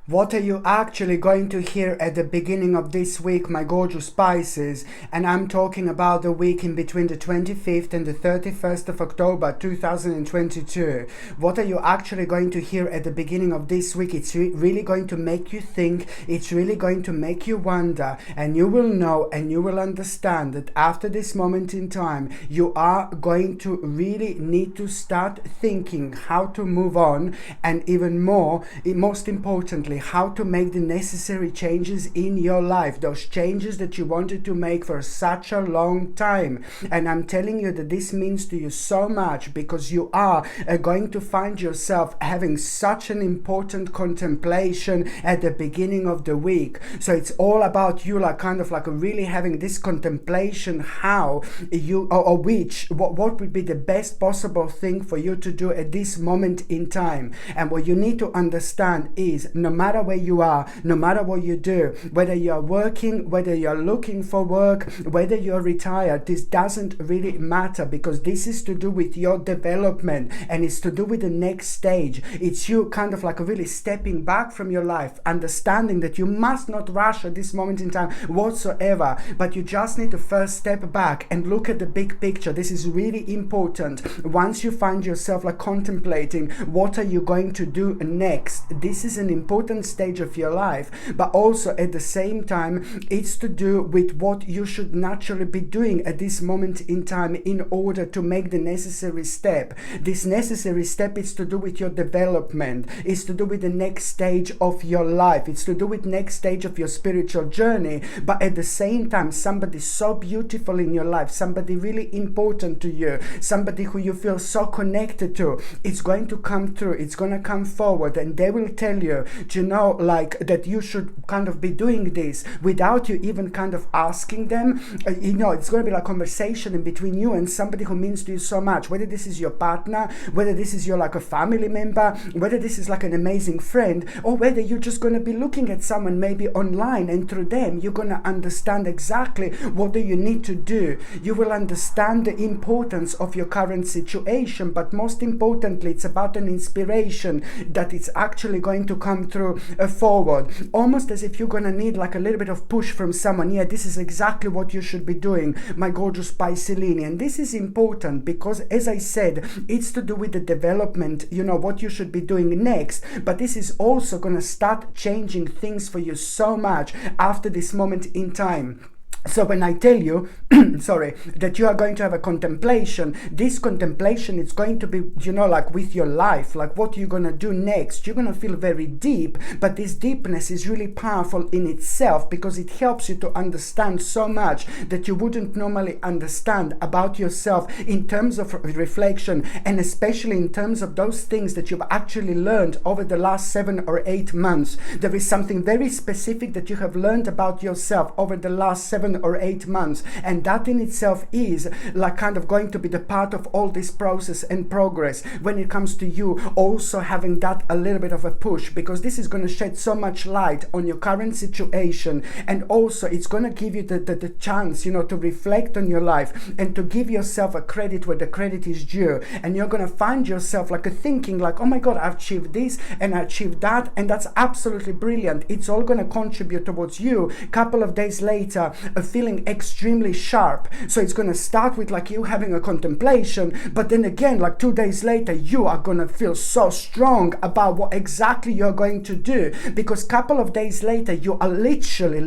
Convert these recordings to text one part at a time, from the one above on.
What are you actually going to hear at the beginning of this week, my gorgeous Pisces? And I'm talking about the week in between the 25th and the 31st of October 2022. What are you actually going to hear at the beginning of this week? It's really going to make you think, it's really going to make you wonder, and you will know and you will understand that after this moment in time, you are going to really need to start thinking how to move on, and even more, most importantly, how to make the necessary changes in your life, those changes that you wanted to make for such a long time. And I'm telling you that this means to you so much, because you are going to find yourself having such an important contemplation at the beginning of the week. So it's all about you, like kind of like really having this contemplation, how you what would be the best possible thing for you to do at this moment in time. And what you need to understand is, no matter where you are, no matter what you do, whether you're working, whether you're looking for work, whether you're retired, this doesn't really matter, because this is to do with your development, and it's to do with the next stage. It's you kind of like really stepping back from your life, understanding that you must not rush at this moment in time whatsoever, but you just need to first step back and look at the big picture. This is really important. Once you find yourself like contemplating what are you going to do next, this is an important stage of your life, but also at the same time it's to do with what you should naturally be doing at this moment in time in order to make the necessary step. This necessary step is to do with your development, it's to do with the next stage of your life, it's to do with next stage of your spiritual journey. But at the same time, somebody so beautiful in your life, somebody really important to you, somebody who you feel so connected to, it's going to come through, it's going to come forward, and they will tell you, you know, like that you should kind of be doing this without you even kind of asking them. It's going to be like a conversation in between you and somebody who means to you so much, whether this is your partner, whether this is your like a family member, whether this is like an amazing friend, or whether you're just going to be looking at someone maybe online, and through them you're going to understand exactly what do you need to do. You will understand the importance of your current situation, but most importantly, it's about an inspiration that it's actually going to come through forward, almost as if you're gonna need like a little bit of push from someone. Yeah, this is exactly what you should be doing, my gorgeous Piscelini. And this is important because, as I said, it's to do with the development, what you should be doing next, but this is also gonna start changing things for you so much after this moment in time. So when I tell you, that you are going to have a contemplation, this contemplation is going to be, like with your life, like what you're going to do next. You're going to feel very deep, but this deepness is really powerful in itself, because it helps you to understand so much that you wouldn't normally understand about yourself in terms of reflection, and especially in terms of those things that you've actually learned over the last 7 or 8 months. There is something very specific that you have learned about yourself over the last 7 or 8 months, and that in itself is like kind of going to be the part of all this process and progress when it comes to you also having that a little bit of a push, because this is going to shed so much light on your current situation, and also it's going to give you the chance to reflect on your life and to give yourself a credit where the credit is due. And you're going to find yourself like thinking like, oh my god, I've achieved this and I achieved that, and that's absolutely brilliant. It's all going to contribute towards you a couple of days later feeling extremely sharp. So it's going to start with like you having a contemplation, but then again, like 2 days later, you are going to feel so strong about what exactly you're going to do, because couple of days later, you are literally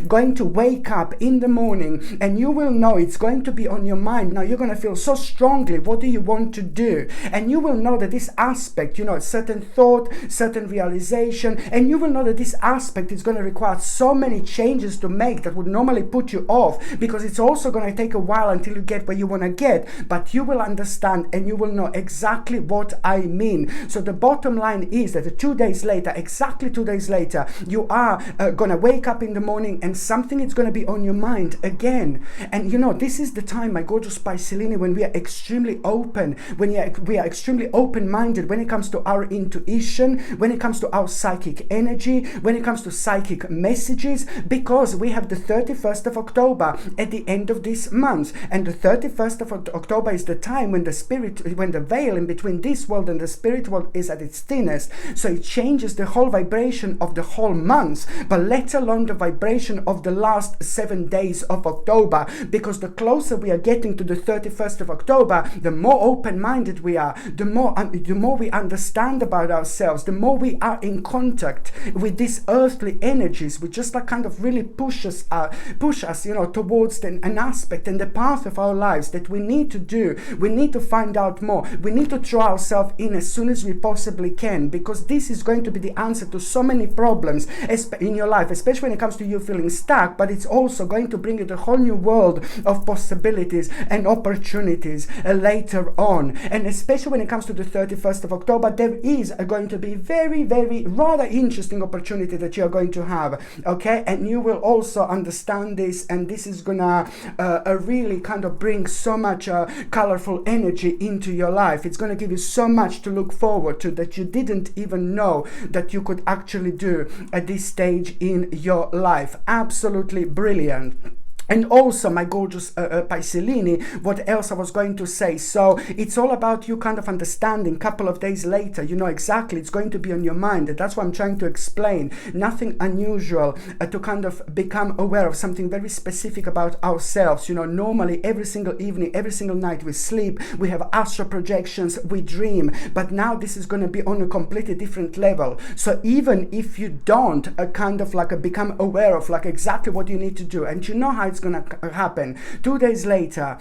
going to wake up in the morning, and you will know it's going to be on your mind. Now you're going to feel so strongly, what do you want to do? And you will know that this aspect, certain thought, certain realization, and you will know that this aspect is going to require so many changes to make that would normally put you off, because it's also going to take a while until you get where you want to get, but you will understand and you will know exactly what I mean. So the bottom line is that 2 days later, exactly 2 days later, you are going to wake up in the morning and something is going to be on your mind again. And this is the time, my gorgeous Piscelini, when we are extremely open, when we are extremely open-minded when it comes to our intuition, when it comes to our psychic energy, when it comes to psychic messages, because because we have the 31st of October at the end of this month, and the 31st of October is the time when the veil in between this world and the spirit world is at its thinnest. So it changes the whole vibration of the whole month, but let alone the vibration of the last 7 days of October, because the closer we are getting to the 31st of October, the more open-minded we are, the more we understand about ourselves, the more we are in contact with these earthly energies, which just like kind of really push us towards an aspect and the path of our lives that we need to do. We need to find out more. We need to throw ourselves in as soon as we possibly can, because this is going to be the answer to so many problems in your life, especially when it comes to you feeling stuck, but it's also going to bring you a whole new world of possibilities and opportunities later on. And especially when it comes to the 31st of October, there is going to be very, very rather interesting opportunity that you're going to have, okay? And you will also understand this, and this is gonna really kind of bring so much colorful energy into your life. It's gonna give you so much to look forward to that you didn't even know that you could actually do at this stage in your life. Absolutely brilliant. And also, my gorgeous Piscelini, what else I was going to say? So it's all about you kind of understanding. Couple of days later, you know exactly it's going to be on your mind. That's what I'm trying to explain. Nothing unusual to kind of become aware of something very specific about ourselves. You know, normally every single evening, every single night we sleep, we have astral projections, we dream. But now this is going to be on a completely different level. So even if you don't kind of like become aware of like exactly what you need to do, and you know how it's going to happen, 2 days later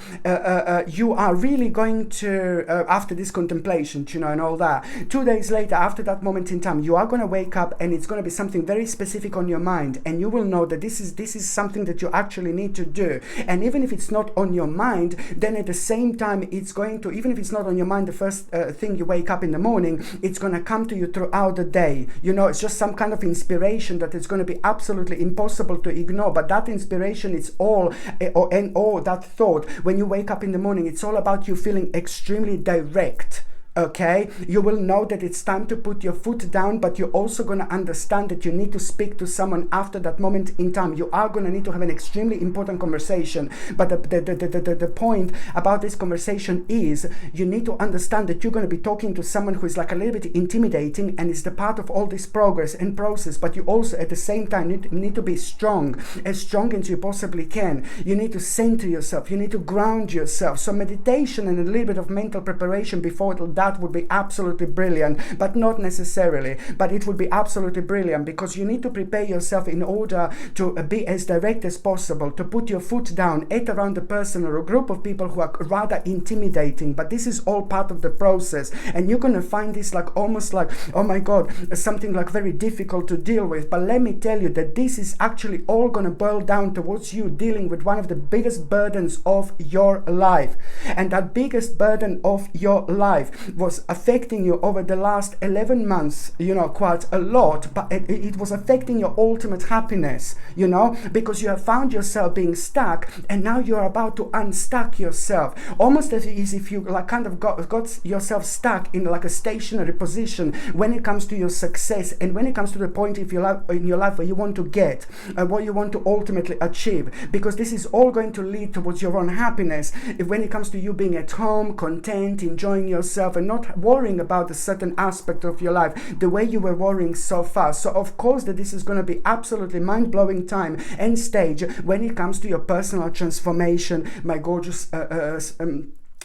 you are really going to after this contemplation, you know, and all that, 2 days later, after that moment in time, you are going to wake up and it's going to be something very specific on your mind, and you will know that this is something that you actually need to do. And even if it's not on your mind, then at the same time it's going to, even if it's not on your mind the first thing you wake up in the morning, it's going to come to you throughout the day. You know, it's just some kind of inspiration that is going to be absolutely impossible to ignore. But that inspiration, it's all that thought when you wake up in the morning, it's all about you feeling extremely direct. Okay, you will know that it's time to put your foot down, but you're also going to understand that you need to speak to someone after that moment in time. You are going to need to have an extremely important conversation. But the point about this conversation is you need to understand that you're going to be talking to someone who is like a little bit intimidating and is the part of all this progress and process. But you also at the same time need to be strong as you possibly can. You need to center yourself. You need to ground yourself. So meditation and a little bit of mental preparation before that would be absolutely brilliant, but not necessarily, but it would be absolutely brilliant, because you need to prepare yourself in order to be as direct as possible, to put your foot down at around a person or a group of people who are rather intimidating. But this is all part of the process, and you're going to find this like almost like, oh my god, something like very difficult to deal with. But let me tell you that this is actually all going to boil down towards you dealing with one of the biggest burdens of your life. And that biggest burden of your life was affecting you over the last 11 months, you know, quite a lot, but it was affecting your ultimate happiness, you know, because you have found yourself being stuck, and now you're about to unstuck yourself, almost as if you like kind of got yourself stuck in like a stationary position when it comes to your success, and when it comes to the point in your life where you want to get what you want to ultimately achieve, because this is all going to lead towards your own happiness when it comes to you being at home, content, enjoying yourself, and not worrying about a certain aspect of your life the way you were worrying so far. So of course that this is going to be absolutely mind-blowing time and stage when it comes to your personal transformation, my gorgeous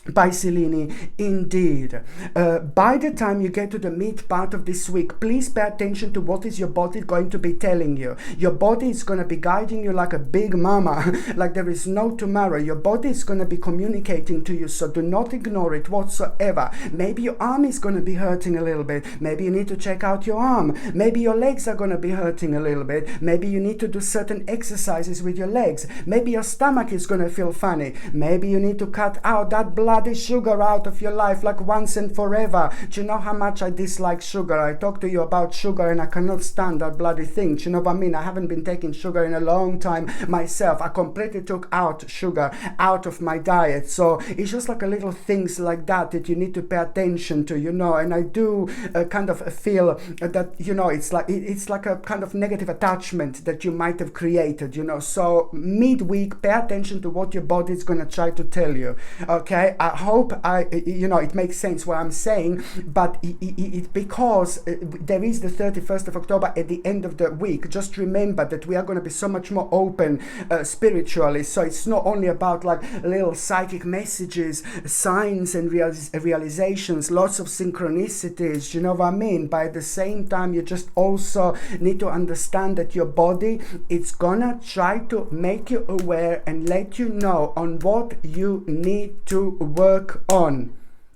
Piscelini, indeed. By the time you get to the mid part of this week, please pay attention to what is your body going to be telling you. Your body is going to be guiding you like a big mama, like there is no tomorrow. Your body is going to be communicating to you, so do not ignore it whatsoever. Maybe your arm is going to be hurting a little bit. Maybe you need to check out your arm. Maybe your legs are going to be hurting a little bit. Maybe you need to do certain exercises with your legs. Maybe your stomach is going to feel funny. Maybe you need to cut out that blood bloody sugar out of your life, like once and forever. Do you know how much I dislike sugar? I talk to you about sugar and I cannot stand that bloody thing. Do you know what I mean? I haven't been taking sugar in a long time myself. I completely took out sugar out of my diet. So it's just like a little things like that you need to pay attention to, you know. And I do kind of feel that, you know, it's like a kind of negative attachment that you might have created, you know. So midweek, pay attention to what your body is going to try to tell you. Okay, I hope it makes sense what I'm saying, but it because there is the 31st of October at the end of the week. Just remember that we are going to be so much more open spiritually. So it's not only about like little psychic messages, signs and realizations, lots of synchronicities, you know what I mean? But at the same time, you just also need to understand that your body, it's gonna try to make you aware and let you know on what you need to work on.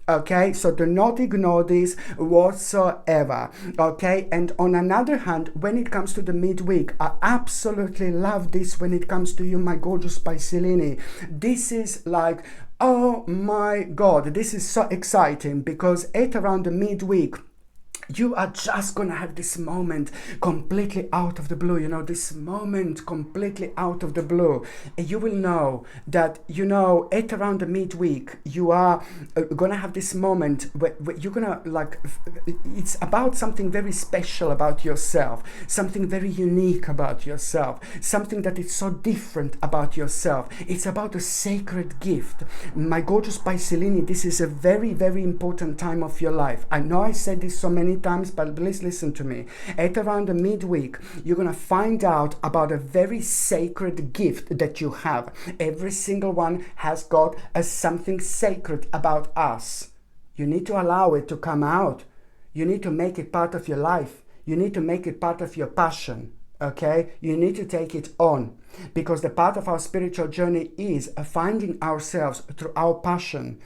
Okay, so do not ignore this whatsoever. Okay, and on another hand, when it comes to the midweek, I absolutely love this when it comes to you, my gorgeous Pisces. This is like, oh my God, this is so exciting, because at around the midweek, you are just gonna have this moment completely out of the blue, you know, this moment completely out of the blue. And you will know that, you know, at around the midweek, you are gonna have this moment where you're gonna like, it's about something very special about yourself, something very unique about yourself, something that is so different about yourself. It's about a sacred gift. My gorgeous Pisces, this is a very, very important time of your life. I know I said this so many times, but please listen to me. At around the midweek, you're gonna find out about a very sacred gift that you have. Every single one has got something sacred about us. You need to allow it to come out. You need to make it part of your life. You need to make it part of your passion. Okay, you need to take it on, because the part of our spiritual journey is finding ourselves through our passion.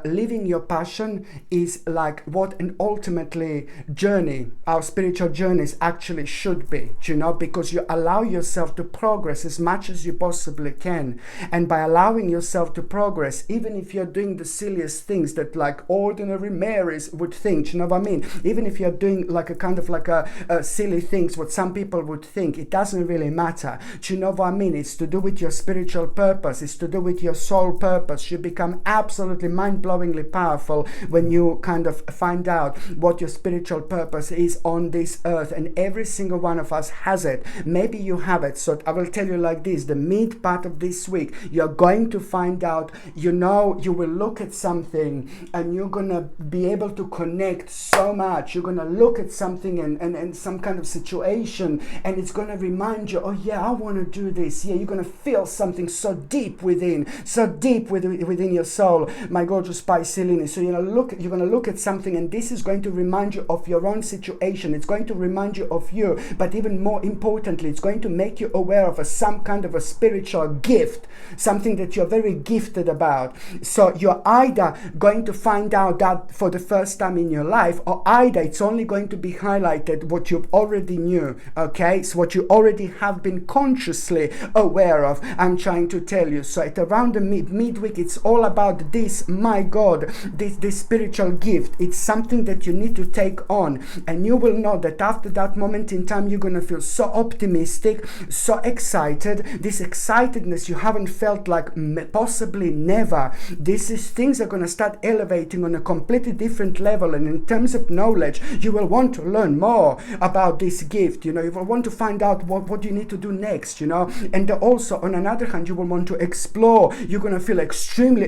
Living your passion is like what an ultimately journey, our spiritual journeys actually should be, you know, because you allow yourself to progress as much as you possibly can. And by allowing yourself to progress, even if you're doing the silliest things that like ordinary Marys would think, you know what I mean? Even if you're doing like a kind of like a silly things, what some people would think, it doesn't really matter. Do you know what I mean? It's to do with your spiritual purpose. It's to do with your soul purpose. You become absolutely mind-blowingly powerful when you kind of find out what your spiritual purpose is on this earth. And every single one of us has it. Maybe you have it. So I will tell you like this, the mid part of this week, you're going to find out, you know, you will look at something and you're going to be able to connect so much. You're going to look at something and some kind of situation, and it's going to remind you, oh yeah, I want to do this. Yeah, you're going to feel something so deep within your soul, my gorgeous Pisces. So you're going to look at something, and this is going to remind you of your own situation. It's going to remind you of you, but even more importantly, it's going to make you aware of some kind of a spiritual gift, something that you're very gifted about. So you're either going to find out that for the first time in your life, or either it's only going to be highlighted what you already knew. Okay, so what you already have been consciously aware of, I'm trying to tell you. So at around the midweek, it's all about this, my God, this spiritual gift. It's something that you need to take on, and you will know that after that moment in time, you're going to feel so optimistic, so excited. This excitedness you haven't felt like possibly never. Things are going to start elevating on a completely different level, and in terms of knowledge, you will want to learn more about this gift. You know, you will want to find out what you need to do next, you know. And also, on another hand, you will want to explore. You're going to feel extremely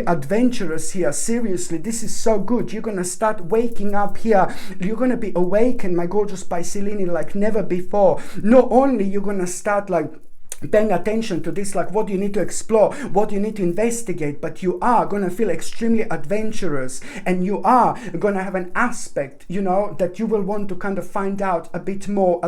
adventurous here. Seriously, this is so good. You're going to start waking up here. You're going to be awakened, my gorgeous Pisces, like never before. Not only you're going to start like paying attention to this, like what you need to explore, what you need to investigate, but you are going to feel extremely adventurous, and you are going to have an aspect, you know, that you will want to kind of find out a bit more.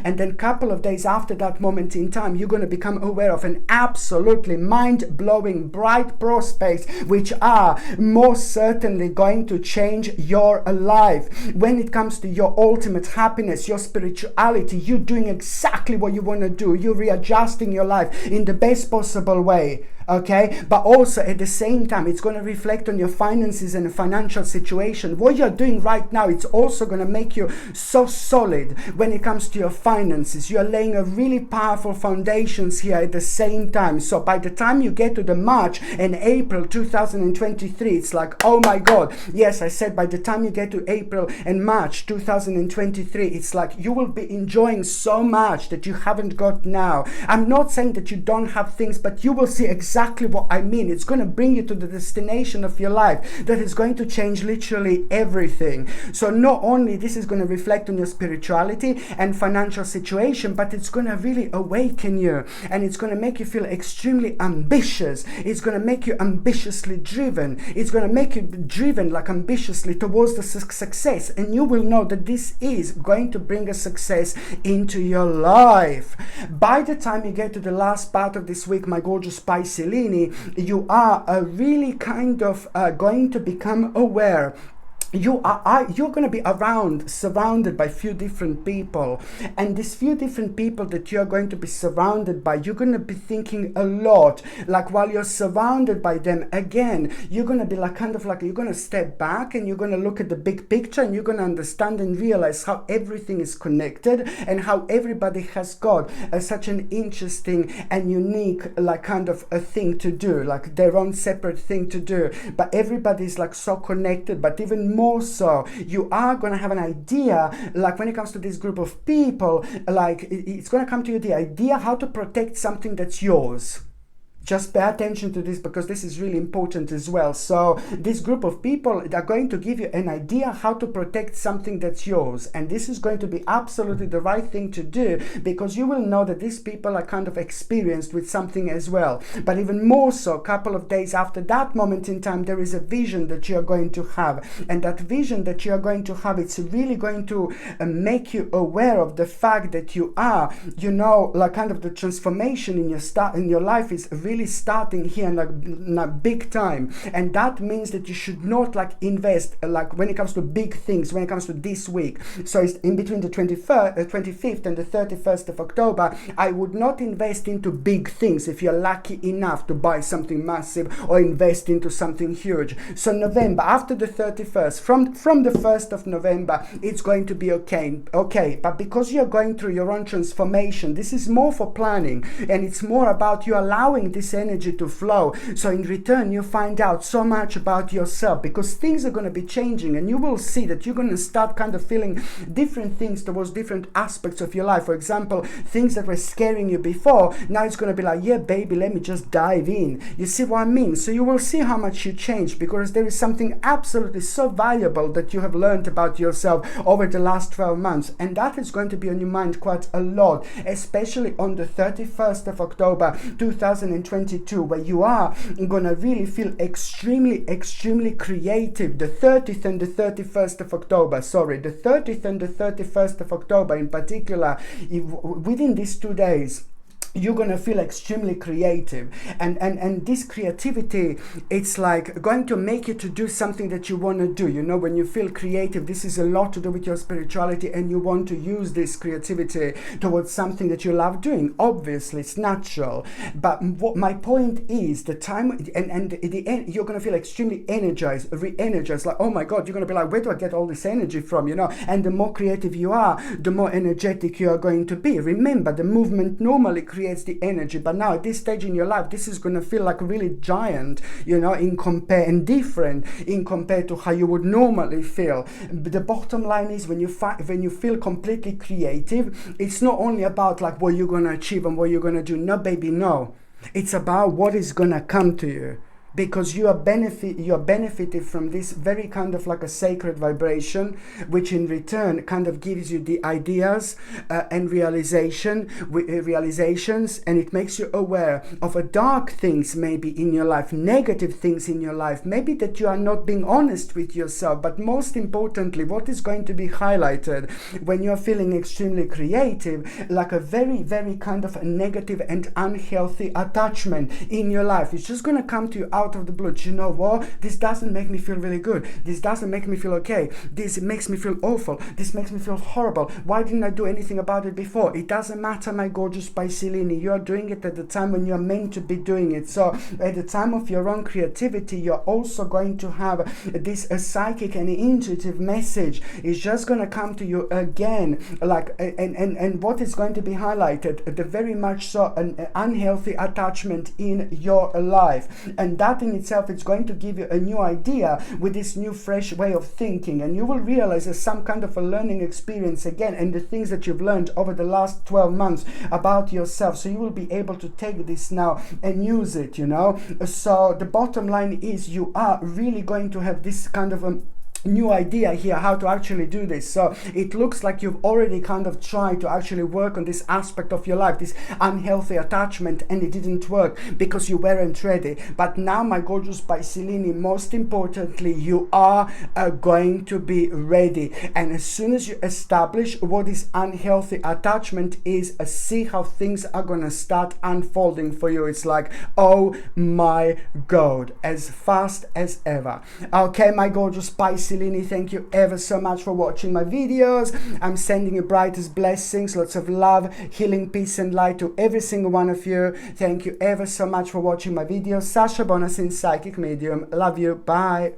And then a couple of days after that moment in time, you're going to become aware of an absolutely mind-blowing bright prospects, which are most certainly going to change your life. When it comes to your ultimate happiness, your spirituality, you're doing exactly what you want to do. You're readjusting your life in the best possible way. okay? But also at the same time, it's going to reflect on your finances and financial situation. What you're doing right now, it's also going to make you so solid when it comes to your finances. You're laying a really powerful foundations here at the same time. So by the time you get to the March and April 2023, it's like, oh my God. Yes, I said by the time you get to April and March 2023, it's like you will be enjoying so much that you haven't got now. I'm not saying that you don't have things, but you will see exactly what I mean. It's going to bring you to the destination of your life that is going to change literally everything. So not only this is going to reflect on your spirituality and financial situation, but it's going to really awaken you, and it's going to make you feel extremely ambitious. It's going to make you ambitiously driven. It's going to make you driven like ambitiously towards the success, and you will know that this is going to bring a success into your life. By the time you get to the last part of this week, my gorgeous Piscelini, you are really kind of going to become aware. You're going to be surrounded by few different people, and these few different people that you're going to be surrounded by, you're going to be thinking a lot. Like while you're surrounded by them, again, you're going to be like kind of like you're going to step back and you're going to look at the big picture, and you're going to understand and realize how everything is connected and how everybody has got such an interesting and unique like kind of a thing to do, like their own separate thing to do. But everybody's like so connected. But even more so, you are going to have an idea, like when it comes to this group of people, like it's going to come to you the idea how to protect something that's yours. Just pay attention to this, because this is really important as well. So this group of people are going to give you an idea how to protect something that's yours, and this is going to be absolutely the right thing to do, because you will know that these people are kind of experienced with something as well. But even more so, a couple of days after that moment in time, there is a vision that you're going to have, and that vision that you're going to have, it's really going to make you aware of the fact that you are, you know, like kind of the transformation in your life is really starting here like big time. And that means that you should not like invest like when it comes to big things, when it comes to this week. So it's in between the 25th and the 31st of October, I would not invest into big things if you're lucky enough to buy something massive or invest into something huge. So November, after the 31st, from the 1st of November, it's going to be okay. But because you're going through your own transformation, this is more for planning, and it's more about you allowing this energy to flow. So in return, you find out so much about yourself, because things are going to be changing, and you will see that you're going to start kind of feeling different things towards different aspects of your life. For example, things that were scaring you before, now it's going to be like, yeah, baby, let me just dive in. You see what I mean? So you will see how much you change, because there is something absolutely so valuable that you have learned about yourself over the last 12 months, and that is going to be on your mind quite a lot, especially on the 31st of October 2022, where you are going to really feel extremely creative. The 30th and the 31st of October, the 30th and the 31st of October in particular, within these 2 days, you're gonna feel extremely creative, and this creativity, it's like going to make you to do something that you want to do. You know, when you feel creative, this is a lot to do with your spirituality, and you want to use this creativity towards something that you love doing. Obviously, it's natural, but what my point is, the time and the end, you're gonna feel extremely energized, re-energized. Like, oh my God, you're gonna be like, where do I get all this energy from? You know, and the more creative you are, the more energetic you are going to be. Remember, the movement normally creates the energy, but now at this stage in your life, this is going to feel like really giant, you know, different compared to how you would normally feel. But the bottom line is, when you feel completely creative, it's not only about like what you're going to achieve and what you're going to do. No, baby, no. It's about what is going to come to you. Because you are benefited from this very kind of like a sacred vibration, which in return kind of gives you the ideas and realizations, and it makes you aware of dark things maybe in your life, negative things in your life, maybe that you are not being honest with yourself. But most importantly, what is going to be highlighted when you're feeling extremely creative, like a very kind of a negative and unhealthy attachment in your life, it's just going to come to you out of the blue, do you know what? This doesn't make me feel really good. This doesn't make me feel okay. This makes me feel awful. This makes me feel horrible. Why didn't I do anything about it before? It doesn't matter, my gorgeous Piscelini. You are doing it at the time when you are meant to be doing it. So at the time of your own creativity, you're also going to have this psychic and intuitive message. It's just going to come to you again, like, and what is going to be highlighted, the very much so an unhealthy attachment in your life, and that in itself is going to give you a new idea with this new fresh way of thinking, and you will realize there's some kind of a learning experience again, and the things that you've learned over the last 12 months about yourself, so you will be able to take this now and use it, you know. So the bottom line is you are really going to have this kind of new idea here how to actually do this. So it looks like you've already kind of tried to actually work on this aspect of your life, this unhealthy attachment, and it didn't work because you weren't ready. But now, my gorgeous Piscelini, most importantly, you are going to be ready. And as soon as you establish what this unhealthy attachment is, see how things are gonna start unfolding for you. It's like, oh my God, as fast as ever. Okay, my gorgeous Piscelini, thank you ever so much for watching my videos. I'm sending you brightest blessings, lots of love, healing, peace and light to every single one of you. Thank you ever so much for watching my videos. Sasha Bonasin, Psychic Medium. Love you. Bye.